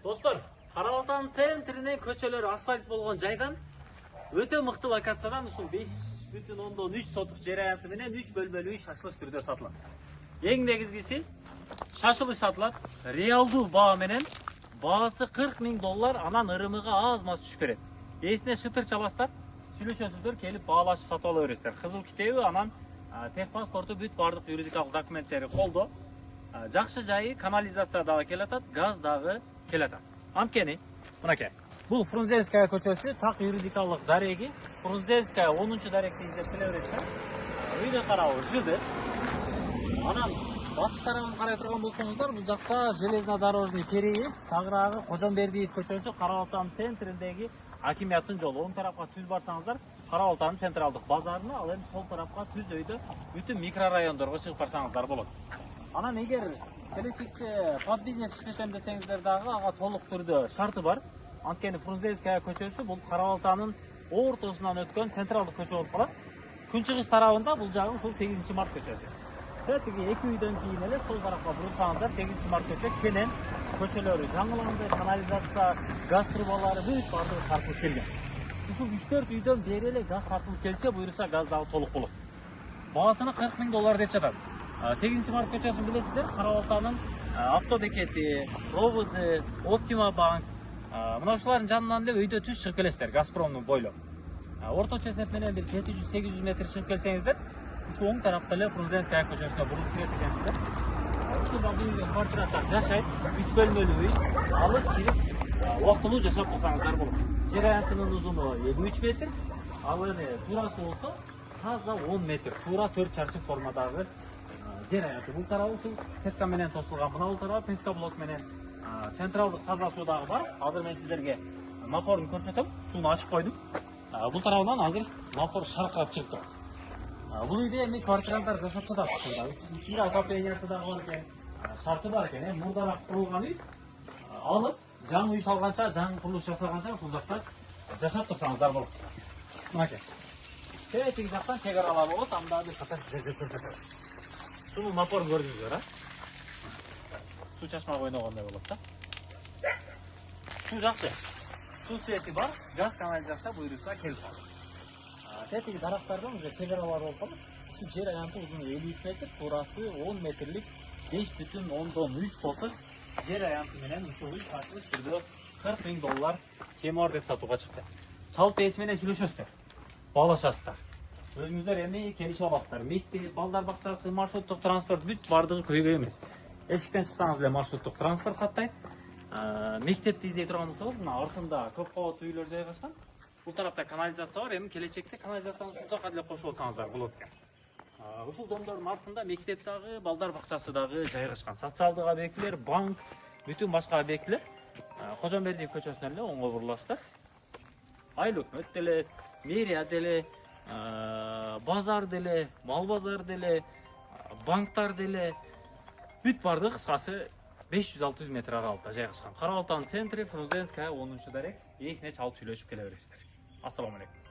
Достор, Кара Балтанын центринен көчөлөр асфальт болгон жайдан өтө мыкты локациядан ушул 5,3 сотук жер аянты менен 3 бөлмөлүү үй шашылыш түрдө сатылат. Эң негизгиси шашылыш сатылат. Реалдуу баа менен баасы $40,000, анан ырымыга аз-маз түшүп берет. Эсине шытыр чабастар, сүйлөшөсүздөр, келип баалашып сатып ала бересиздер. Кызыл китеби, анан тех паспорту, бүт бардык юридикалык документтери колдо. Жакшы жайы, канализация дагы келатат, газ дагы келатат. Анткени, мынакей. Бул Фрунзенская көчөсү, так юридикалык дареги. Фрунзенская 10-чу даректи издеп келе бересиздер. Үйдө карабыз жүрдү. Анан батыш тарабын карай турган болсоңуздар, бул жакта железнодорожный переезд, тагыраагы Кожомбердиев көчөсү, Кара Балтанын центриндеги акимияттын жолу. Оң тарапка түз барсаңыздар, Кара Балтанын централдык базарына, ал эми сол тарапка түз өйдө бүтүн микрорайондорго чыгып барсаңыздар болот. Анан эгер келечекте под бизнес иштесем десеңиздер дагы ага толук түрдө шарты бар. Анткени Фрунзенская көчөсү бул Кара Балтанын ортосунан өткөн централдык көчө болуп калат. Күнчыгыш тарабында бул жагы ушул 8-март көчөсү. Тиги 2 үйдөн кийин эле сол тарапка бурсаңыздар 8-март көчө кенен көчөлөрү жаңыланды, канализация, газ трубалары бүт бардыгы тартылып келген. Ушул 3-4 үйдөн бери эле газ тартылып келсе, буйруса газ дагы толук болот. Баасына $40,000 деп жатат. 8-март көчөсүн билесиздер, Кара Балтанын автобекети, проводы, Оптима банк. Мына ушулардын жанынан эле өйдө түз чыгып келесиздер, Газпромдун бойлоп. Орточо эсеп менен бир 700-800 метр чыгып келсеңиздер, ушул оң тарапта эле Фрунзенская көчөсүнө буруп кирет экенсиздер. Ушул бабуйга квартираттар жашайт, 3 бөлмөлүү үй, алып кирип убактылуу жашап турсаңыздар болот. Жер аянтынын узуну 53 метр, ал эми туурасы болсо таза 10 метр, туура 4 чарчы формадагы жер аянты. Бул тарабы ушул сетка менен тосулган, мына бул тарабы пескоблок менен централдык таза суу дагы бар. Азыр мен сиздерге напорун көрсөтөм. Сууну ачып койдум. Бул тарабынан азыр напор шаркырап чыгып турат. Бул үйдө эми квартиранттар жашап жатат. Ичинде отоплениеси дагы бар экен, шарты бар экен. Мурдараак курулган үй. Алып, жаңы үй салганча, жаңы курулуш жасаганча ушул жакта жашап турсаңыздар болот. Мынакей. Тиги жактан чек аралап болот, анда бир катар сиздерге көрсөтөм. Суу напорун көрдүңүздөр, а? Суу чачма ойногондой болот да. Суу жакшы. Суу свети бар, газ канализация буйруса келип калат. Тетиги дарактардан уже чек аралар болуп калат. Ушул жер аянты узуну 53 метр, туурасы 10 метрлик 5,3 сотук жер аянты менен ушул үй сатылыш түрдө $40,000 кемор деп сатууга чыкты. Чалып ээси менен сүйлөшөсүздөр, баалашасыздар. Өзүңүздөр эми келишип аласыздар. Мектеп, балдар бакчасы, маршруттук транспорт бүт бардыгы көйгөй эмес. Эшиктен чыксаңыз эле маршруттук транспорт каттайт. Мектепти издей турган болсоңуз, мына артында көп кабаттуу үйлөр жайгашкан. Бул тарапта канализация бар, эми келечекте канализацияны ушул жака деле кошуп алсаңыздар болот экен. Ушул домдордун артында мектеп дагы, балдар бакчасы дагы жайгашкан. Социалдык объектилер, банк, бүтүн башка объектилер Кожомбердиев көчөсүнөн эле оңго буруласыздар. Айыл өкмөт деле, мэрия деле, базар деле, мал базар деле, банктар деле бүт бардыгы кыскасы 500-600 метр аралыкта жайгашкан. Кара Балтанын центри, Фрунзенская 10-чу дарек. Ээсине чалып сүйлөшүп келе бересиздер. Ассаламу алейкум.